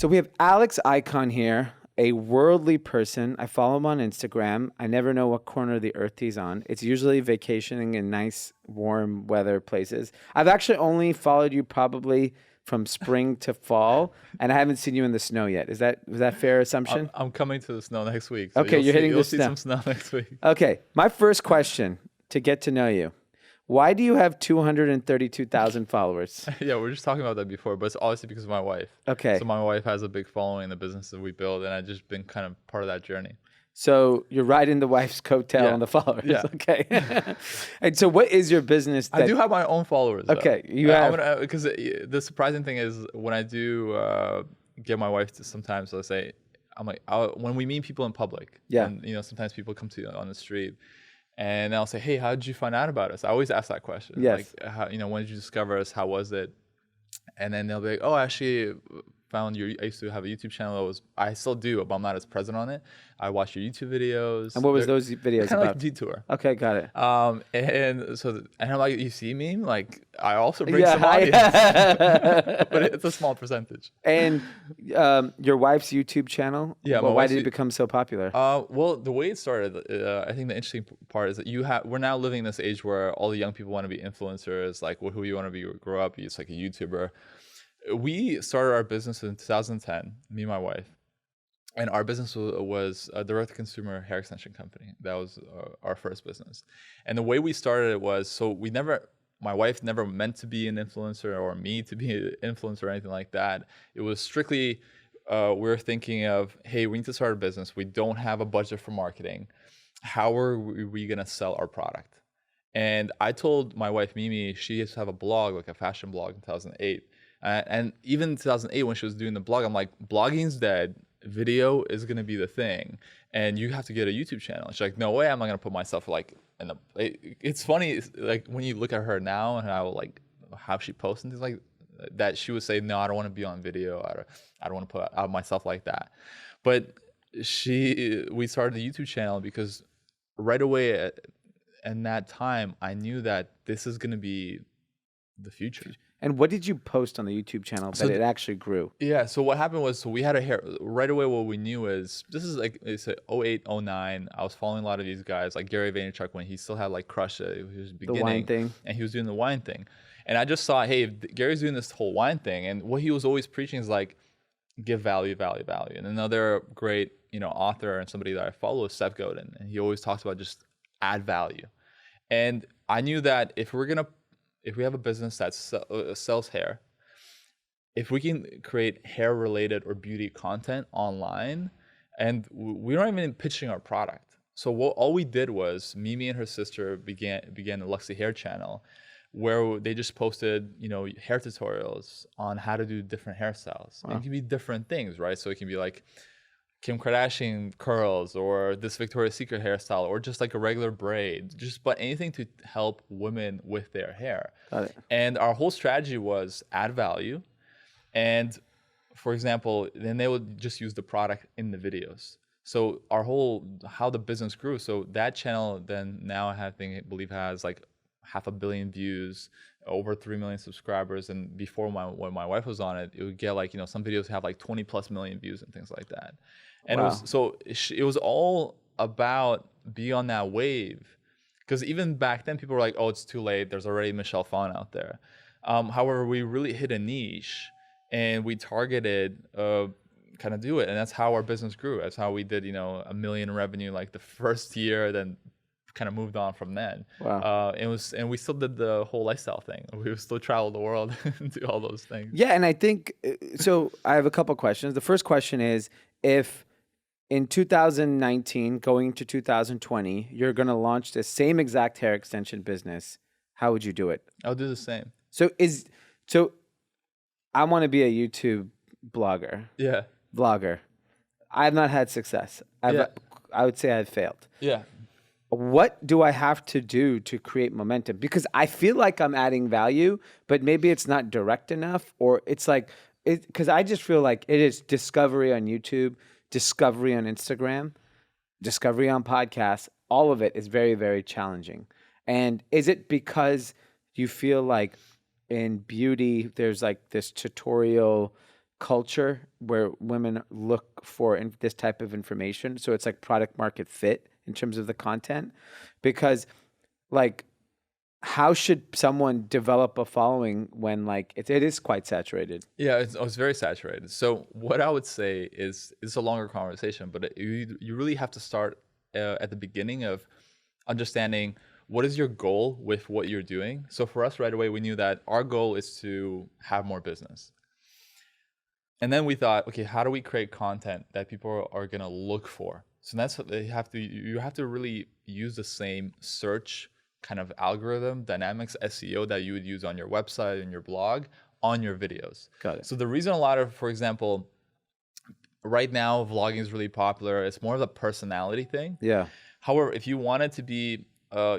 So we have Alex Ikonn here, a worldly person. I follow him on Instagram. I never know what corner of the earth he's on. It's usually vacationing in nice, warm weather places. I've actually only followed you probably from spring to fall, and I haven't seen you in the snow yet. Was that a fair assumption? I'm coming to the snow next week. So Okay, you're hitting the you'll snow. see some snow next week. Okay, my first question to get to know you. Why do you have 232,000 followers? Yeah, we were just talking about that before, but it's obviously because of my wife. Okay. So my wife has a big following in the business that we build, and I've just been kind of part of that journey. So you're riding the wife's coattail on the followers. Yeah. Okay. And so what is your business? I do have my own followers. Okay. Though. You have. Because the surprising thing is when I do get my wife to sometimes, let's say, I'm like, when we meet people in public, and sometimes people come to you on the street, and I'll say, hey, how did you find out about us? I always ask that question. Yes. Like, when did you discover us? How was it? And then they'll be like, oh, I actually found I used to have a YouTube channel. I still do, but I'm not as present on it. I watch your YouTube videos. And what was those videos kind of about? like DEETOUR. Okay, got it. And I'm like, you see me? Like, I also bring some audience, but it's a small percentage. And your wife's YouTube channel? Yeah. Well, why did it become so popular? Well, the way it started, I think the interesting part is that we're now living in this age where all the young people want to be influencers, like who you want to be, grow up, it's like a YouTuber. We started our business in 2010, me and my wife. And our business was a direct-to-consumer hair extension company. That was our first business. And the way we started it was, my wife never meant to be an influencer or me to be an influencer or anything like that. It was strictly, we're thinking of, hey, we need to start a business. We don't have a budget for marketing. How are we going to sell our product? And I told my wife, Mimi, she used to have a blog, like a fashion blog in 2008. And even in 2008, when she was doing the blog, I'm like, blogging's dead. Video is going to be the thing. And you have to get a YouTube channel. She's like, no way, I'm not going to put myself like it's funny, like when you look at her now and how she posts and things like that, she would say, no, I don't want to be on video. I don't want to put out myself like that. But we started the YouTube channel because right away in that time, I knew that this is going to be the future. And what did you post on the YouTube channel that it actually grew? Yeah. So what happened was, we had a hair right away. What we knew is it's 08, 09. I was following a lot of these guys like Gary Vaynerchuk when he still had like Crush It. He was beginning. The wine thing. And he was doing the wine thing. And I just saw, hey, if Gary's doing this whole wine thing. And what he was always preaching is like, give value, value, value. And another great, author and somebody that I follow is Seth Godin. And he always talks about just add value. And I knew that if we have a business that sells hair, if we can create hair-related or beauty content online, and we're not even pitching our product. So all we did was, Mimi and her sister began the Luxy Hair channel, where they just posted, hair tutorials on how to do different hairstyles. Wow. It can be different things, right? So it can be like Kim Kardashian curls, or this Victoria's Secret hairstyle, or just like a regular braid, but anything to help women with their hair. Got it. And our whole strategy was add value. And for example, then they would just use the product in the videos. So how the business grew. So that channel then now I believe has like 500 million views, over 3 million subscribers. And before when my wife was on it, it would get like, some videos have like 20+ million views and things like that. And wow. It was all about be on that wave. Because even back then, people were like, oh, it's too late. There's already Michelle Phan out there. However, we really hit a niche and we targeted kind of do it. And that's how our business grew. That's how we did, $1 million in revenue like the first year, then kind of moved on from then. Wow. And we still did the whole lifestyle thing. We would still travel the world and do all those things. Yeah, and I think, so I have a couple questions. The first question is, if in 2019, going to 2020, you're going to launch the same exact hair extension business, how would you do it? I'll do the same. So I want to be a YouTube blogger. Yeah. Vlogger. I've not had success. I would say I've failed. Yeah. What do I have to do to create momentum? Because I feel like I'm adding value, but maybe it's not direct enough, or it's like, because I just feel like it is discovery on YouTube, discovery on Instagram, discovery on podcasts. All of it is very, very challenging. And is it because you feel like in beauty, there's like this tutorial culture where women look for this type of information. So it's like product market fit in terms of the content, because like how should someone develop a following when like it is quite saturated? Yeah, it's very saturated. So what I would say is it's a longer conversation, but you really have to start at the beginning of understanding what is your goal with what you're doing. So for us right away, we knew that our goal is to have more business. And then we thought, okay, how do we create content that people are going to look for? So that's what you have to really use the same search kind of algorithm, dynamics, SEO that you would use on your website and your blog on your videos. Got it. So the reason a lot of, for example, right now vlogging is really popular, it's more of a personality thing. Yeah. However, if you want it to be,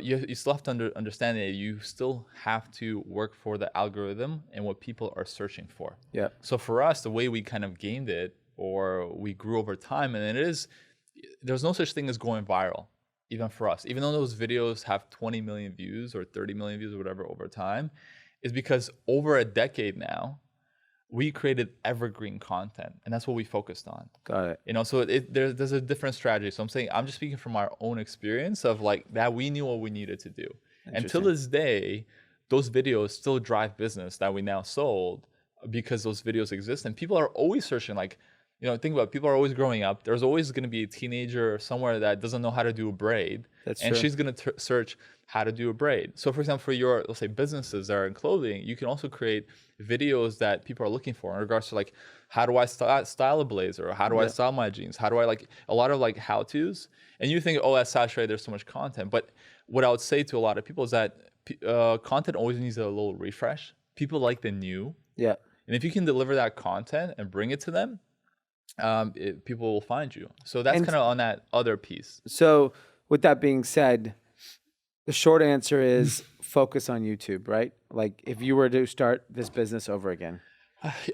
you still have to understand that you still have to work for the algorithm and what people are searching for. Yeah. So for us, the way we kind of gained it, or we grew over time, and there's no such thing as going viral, even for us. Even though those videos have 20 million views or 30 million views or whatever over time, is because over a decade now, we created evergreen content, and that's what we focused on. Got it. You know, so there's a different strategy. So I'm just speaking from our own experience of like that we knew what we needed to do. And till this day, those videos still drive business that we now sold because those videos exist. And people are always searching, like, you know, think about it, people are always growing up. There's always going to be a teenager somewhere that doesn't know how to do a braid. That's and true. She's going to search how to do a braid. So for example, for your, let's say, businesses that are in clothing, you can also create videos that people are looking for in regards to like, how do I style a blazer? Or how do I style my jeans? How do I like a lot of like how-tos? And you think, oh, that's saturated, there's so much content. But what I would say to a lot of people is that content always needs a little refresh. People like the new. Yeah. And if you can deliver that content and bring it to them, people will find you. So that's kind of on that other piece. So with that being said, the short answer is focus on YouTube, right? Like if you were to start this business over again.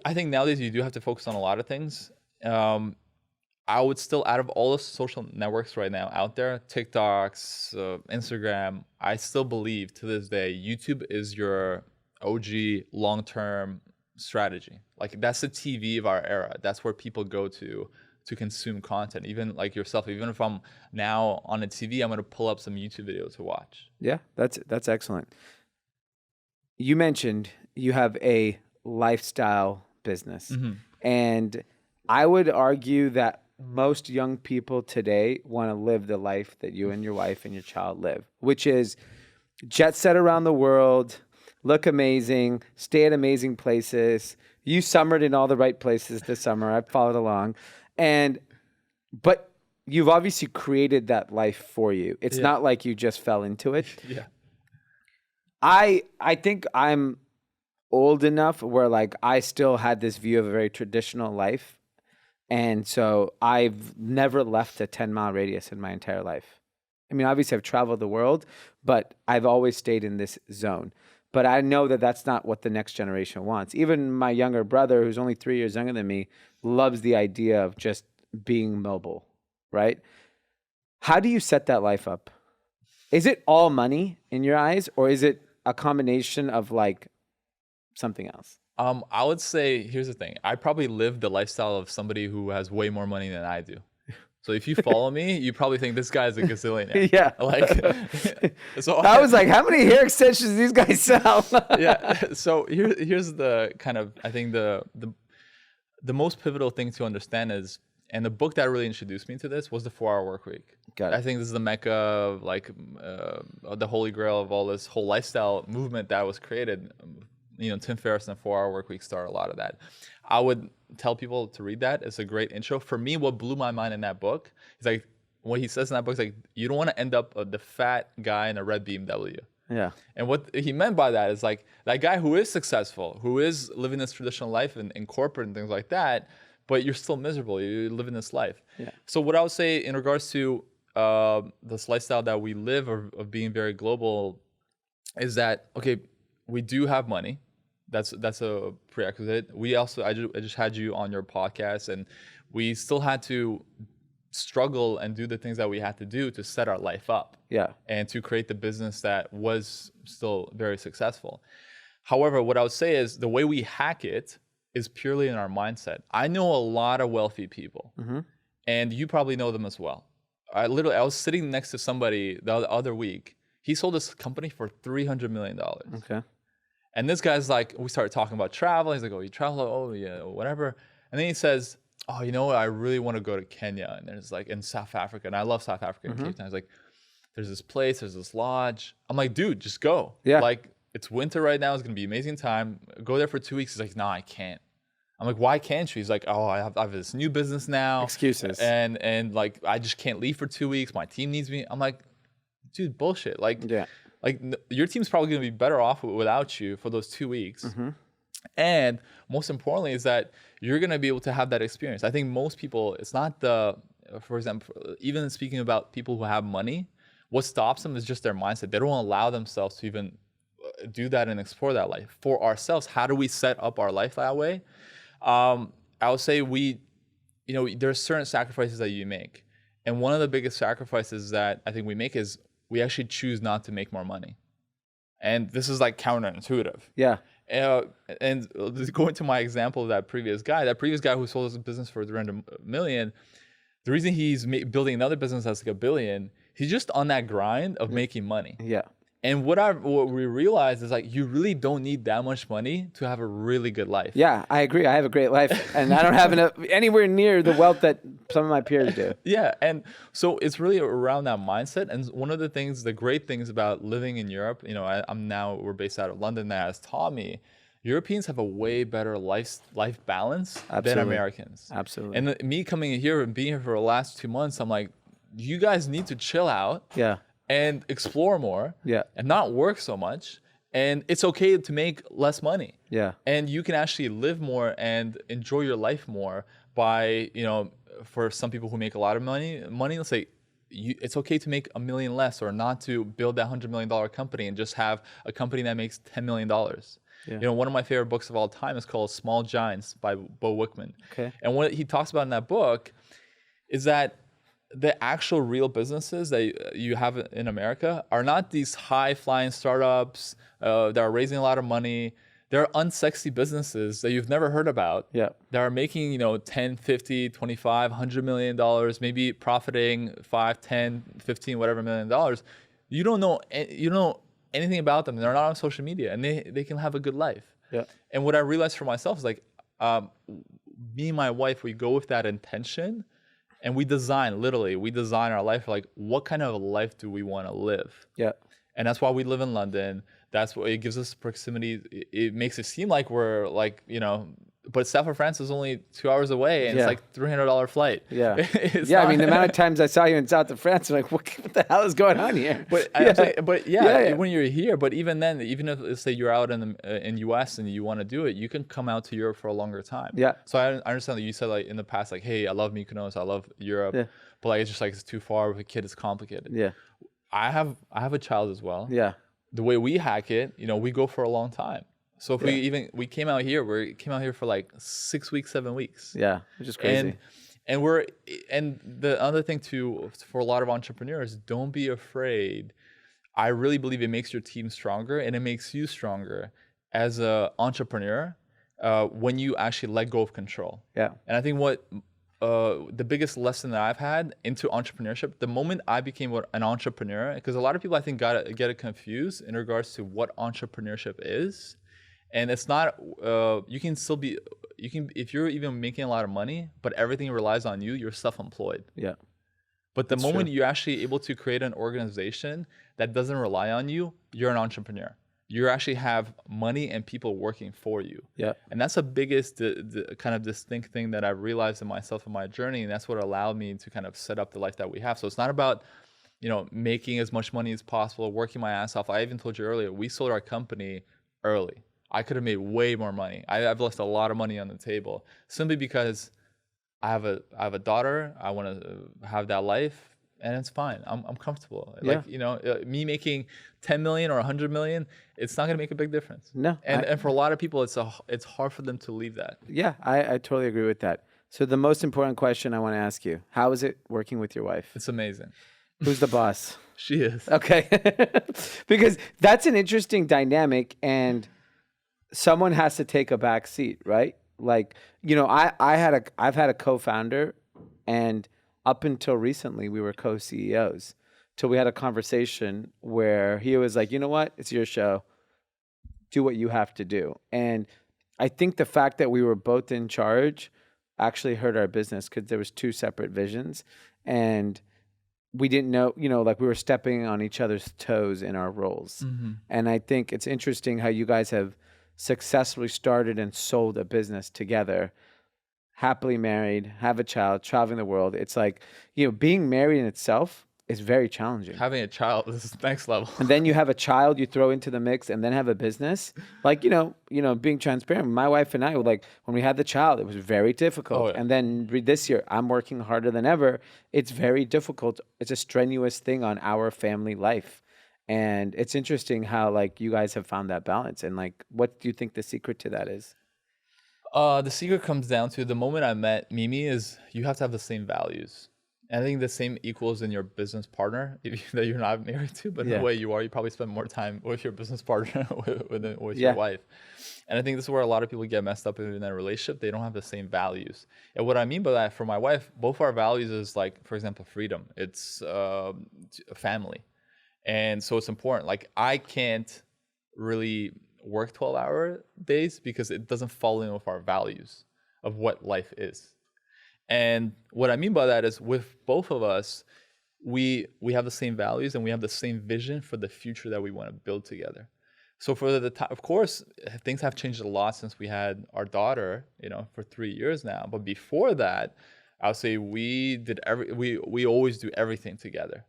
I think nowadays you do have to focus on a lot of things. I would still, out of all the social networks right now out there, TikToks, Instagram, I still believe to this day, YouTube is your OG long-term strategy. Like that's the TV of our era. That's where people go to consume content. Even like yourself, even if I'm now on a TV, I'm going to pull up some YouTube video to watch. Yeah, that's excellent. You mentioned you have a lifestyle business. And I would argue that most young people today want to live the life that you and your wife and your child live, which is jet set around the world, look amazing, stay at amazing places. You summered in all the right places this summer. I've followed along. But you've obviously created that life for you. It's not like you just fell into it. Yeah. I think I'm old enough where like I still had this view of a very traditional life. And so I've never left a 10-mile radius in my entire life. I mean, obviously I've traveled the world, but I've always stayed in this zone. But I know that that's not what the next generation wants. Even my younger brother, who's only 3 years younger than me, loves the idea of just being mobile, right? How do you set that life up? Is it all money in your eyes, or is it a combination of like something else? I would say, here's the thing. I probably live the lifestyle of somebody who has way more money than I do. So if you follow me, you probably think this guy's a gazillionaire. Yeah. Like, so I was like, how many hair extensions do these guys sell? Yeah. So here's the kind of, I think the most pivotal thing to understand is, and the book that really introduced me to this was the 4-Hour Workweek. Got it. I think this is the mecca of like the holy grail of all this whole lifestyle movement that was created. You know, Tim Ferriss and the 4-Hour Workweek started a lot of that. I would tell people to read that. It's a great intro. For me, what blew my mind in that book is like what he says in that book is like, you don't want to end up the fat guy in a red BMW. Yeah. And what he meant by that is like that guy who is successful, who is living this traditional life in corporate and things like that, but you're still miserable. You're living this life. Yeah. So what I would say in regards to this lifestyle that we live of being very global is that, okay, we do have money. That's a prerequisite. We also, I just had you on your podcast, and we still had to struggle and do the things that we had to do to set our life up. Yeah. And to create the business that was still very successful. However, what I would say is the way we hack it is purely in our mindset. I know a lot of wealthy people, and you probably know them as well. I was sitting next to somebody the other week. He sold his company for $300 million. Okay. And this guy's like, we started talking about travel. He's like, oh, you travel? Oh, yeah, whatever. And then he says, oh, you know what? I really want to go to Kenya. And there's like in South Africa. And I love South Africa and Cape Town. He's like, there's this place, there's this lodge. I'm like, dude, just go. Yeah. Like, it's winter right now. It's going to be an amazing time. Go there for 2 weeks. He's like, no, I can't. I'm like, why can't you? He's like, oh, I have this new business now. Excuses. And like, I just can't leave for 2 weeks. My team needs me. I'm like, dude, bullshit. Like, your team's probably going to be better off without you for those 2 weeks. And most importantly is that you're going to be able to have that experience. I think most people, it's not for example, even speaking about people who have money, what stops them is just their mindset. They don't allow themselves to even do that and explore that life. For ourselves, how do we set up our life that way? I would say there's certain sacrifices that you make. And one of the biggest sacrifices that I think we make is we actually choose not to make more money. And this is like counterintuitive. Yeah. And going to my example of that previous guy who sold his business for $300 million, the reason he's building another business that's like $1 billion, he's just on that grind of making money. Yeah. And what we realized is like, you really don't need that much money to have a really good life. Yeah, I agree. I have a great life and I don't have anywhere near the wealth that some of my peers do. Yeah. And so it's really around that mindset. And one of the great things about living in Europe, we're based out of London, that has taught me, Europeans have a way better life balance than Americans. Absolutely. And me coming in here and being here for the last 2 months, I'm like, you guys need to chill out. Yeah. And explore more, yeah, and not work so much. And it's okay to make less money. Yeah. And you can actually live more and enjoy your life more by, for some people who make a lot of money, let's say, it's okay to make $1 million less, or not to build that $100 million company and just have a company that makes $10 million. Yeah. One of my favorite books of all time is called Small Giants by Bo Wickman. Okay. And what he talks about in that book is that the actual real businesses that you have in America are not these high-flying startups that are raising a lot of money. They're unsexy businesses that you've never heard about. Yeah. That are making, 10, 50, 25, $100 million, maybe profiting 5, 10, 15, whatever $1 million. You don't know anything about them. They're not on social media, and they can have a good life. Yeah. And what I realized for myself is like, me and my wife, we go with that intention. And we design our life, like, what kind of a life do we want to live? Yeah. And that's why we live in London. That's what it gives us proximity. It makes it seem like we're like, but South of France is only 2 hours away, and it's like $300 flight. Yeah. I mean, the amount of times I saw you in South of France, I'm like, what the hell is going on here? But when you're here, but even then, even if, let's say you're out in US and you want to do it, you can come out to Europe for a longer time. Yeah. So I understand that you said like in the past, like, hey, I love Mykonos, I love Europe, but like, it's just like, it's too far with a kid, it's complicated. Yeah. I have a child as well. Yeah. The way we hack it, we go for a long time. So if we came out here for like 6 weeks, 7 weeks. Yeah, which is crazy. And the other thing too, for a lot of entrepreneurs, don't be afraid. I really believe it makes your team stronger, and it makes you stronger as an entrepreneur when you actually let go of control. Yeah. And I think the biggest lesson that I've had into entrepreneurship, the moment I became an entrepreneur, because a lot of people I think get it confused in regards to what entrepreneurship is. And it's not, if you're even making a lot of money, but everything relies on you, you're self-employed. Yeah. But the moment you're actually able to create an organization that doesn't rely on you, you're an entrepreneur. You actually have money and people working for you. Yeah. And that's the biggest kind of distinct thing that I've realized in myself in my journey. And that's what allowed me to kind of set up the life that we have. So it's not about, making as much money as possible, working my ass off. I even told you earlier, we sold our company early. I could have made way more money. I've left a lot of money on the table simply because I have a daughter. I want to have that life, and it's fine. I'm comfortable. Yeah. Like, me making 10 million or 100 million, it's not going to make a big difference. No. And for a lot of people, it's hard for them to leave that. Yeah, I totally agree with that. So the most important question I want to ask you, how is it working with your wife? It's amazing. Who's the boss? She is. Okay. Because that's an interesting dynamic, and someone has to take a back seat, right? Like, I've had a co-founder, and up until recently we were co-CEOs. Till we had a conversation where he was like, you know what, it's your show. Do what you have to do. And I think the fact that we were both in charge actually hurt our business because there was two separate visions, and we didn't know, like we were stepping on each other's toes in our roles. And I think it's interesting how you guys have successfully started and sold a business together, happily married, have a child, traveling the world. It's like, being married in itself is very challenging. Having a child is next level. And then you have a child you throw into the mix, and then have a business. Like, being transparent. My wife and I were like, when we had the child, it was very difficult. Oh, yeah. And then this year, I'm working harder than ever. It's very difficult. It's a strenuous thing on our family life. And it's interesting how like you guys have found that balance. And like, what do you think the secret to that is? The secret comes down to the moment I met Mimi is you have to have the same values. And I think the same equals in your business partner that you're not married to, but in the way you are, you probably spend more time with your business partner with your wife. And I think this is where a lot of people get messed up in that relationship. They don't have the same values. And what I mean by that, for my wife, both our values is like, for example, freedom. It's family. And so it's important. Like I can't really work 12-hour days because it doesn't fall in with our values of what life is. And what I mean by that is with both of us, we have the same values and we have the same vision for the future that we want to build together. So for the time, of course, things have changed a lot since we had our daughter, for 3 years now. But before that, I would say we always do everything together.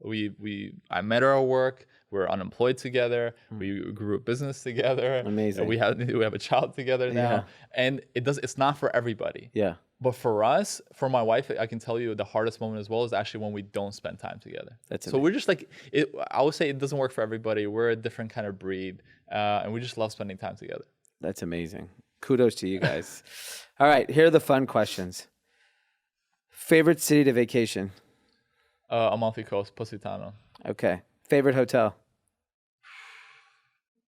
I met her at work. We're unemployed together. We grew a business together. Amazing. We have a child together now, and it's not for everybody. Yeah. But for us, for my wife, I can tell you the hardest moment as well is actually when we don't spend time together. So we're just like, I would say it doesn't work for everybody. We're a different kind of breed, and we just love spending time together. That's amazing. Kudos to you guys. All right, here are the fun questions. Favorite city to vacation? Amalfi Coast, Positano. Okay. Favorite hotel?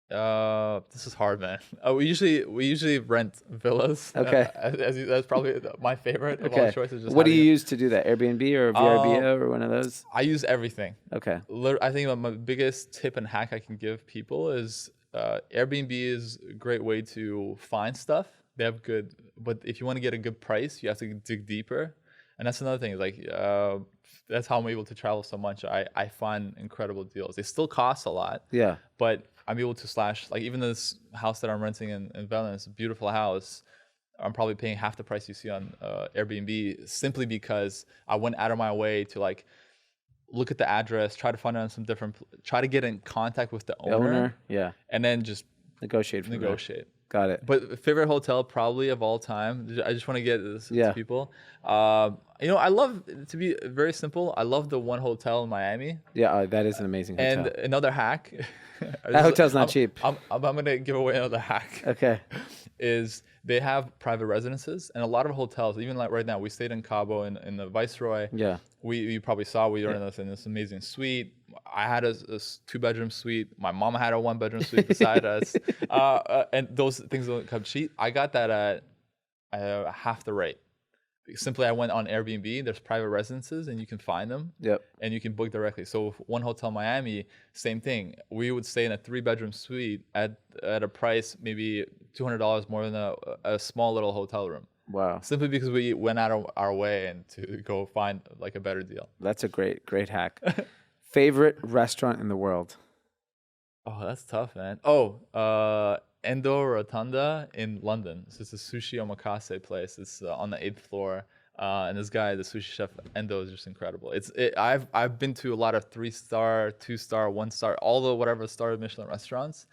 This is hard, man. We usually rent villas. Okay. That's probably my favorite of all choices. What do you use to do that? Airbnb or VRBO or one of those? I use everything. Okay. I think my biggest tip and hack I can give people is Airbnb is a great way to find stuff. They have good, but if you want to get a good price, you have to dig deeper. And that's another thing. Like that's how I'm able to travel so much. I find incredible deals. They still cost a lot. Yeah. But I'm able to slash, like even this house that I'm renting in Venice, a beautiful house, I'm probably paying half the price you see on Airbnb simply because I went out of my way to like look at the address, try to find out some try to get in contact with the owner. Yeah. And then just negotiate. Got it. But favorite hotel probably of all time. I just want to get this to people. I love, to be very simple, I love the one hotel in Miami. Yeah, that is an amazing hotel. And another hack. That hotel's not cheap. I'm going to give away another hack. Okay. Is they have private residences and a lot of hotels, even like right now, we stayed in Cabo in the Viceroy. Yeah. You probably saw we were in this amazing suite. I had a 2-bedroom suite. My mom had a 1-bedroom suite beside us. And those things don't come cheap. I got that at half the rate. Simply, I went on Airbnb. There's private residences, and you can find them. Yep. And you can book directly. So one hotel in Miami, same thing. We would stay in a 3-bedroom suite at a price maybe $200 more than a small little hotel room. Wow. Simply because we went out of our way and to go find like a better deal. That's a great hack. Favorite restaurant in the world? Oh, that's tough, man. Endo Rotunda in London. So it's a sushi omakase place. It's on the 8th floor. And this guy, the sushi chef Endo, is just incredible. I've been to a lot of 3-star, 2-star, 1-star, all the whatever star Michelin restaurants.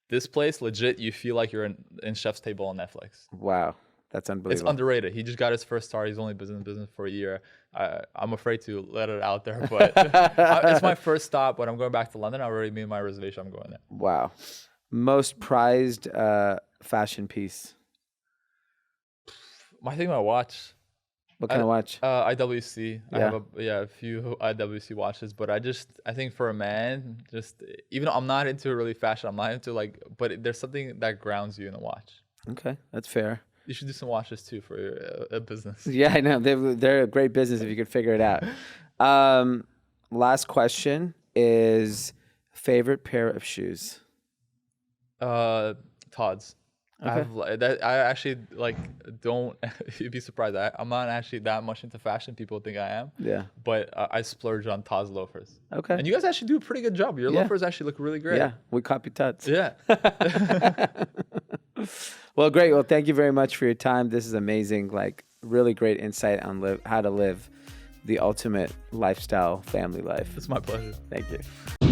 This place, legit, you feel like you're in Chef's Table on Netflix. Wow. That's unbelievable. It's underrated. He just got his first star. He's only been in business for a year. I'm afraid to let it out there, but it's my first stop. But I'm going back to London. I already made my reservation. I'm going there. Wow. Most prized fashion piece? I think my watch. What kind of watch? IWC. Yeah. I have a few IWC watches, but I think for a man, even though I'm not into really fashion, I'm not into but there's something that grounds you in a watch. Okay, that's fair. You should do some watches too for your business. Yeah, I know. They're a great business if you could figure it out. Last question is favorite pair of shoes. Todd's. Okay. I actually like don't. You'd be surprised. I'm not actually that much into fashion. People think I am. Yeah. But I splurge on Todd's loafers. Okay. And you guys actually do a pretty good job. Your loafers actually look really great. Yeah, we copy Tuts. Yeah. Well, great. Well, thank you very much for your time. This is amazing. Like, really great insight on how to live the ultimate lifestyle family life. It's my pleasure. Thank you.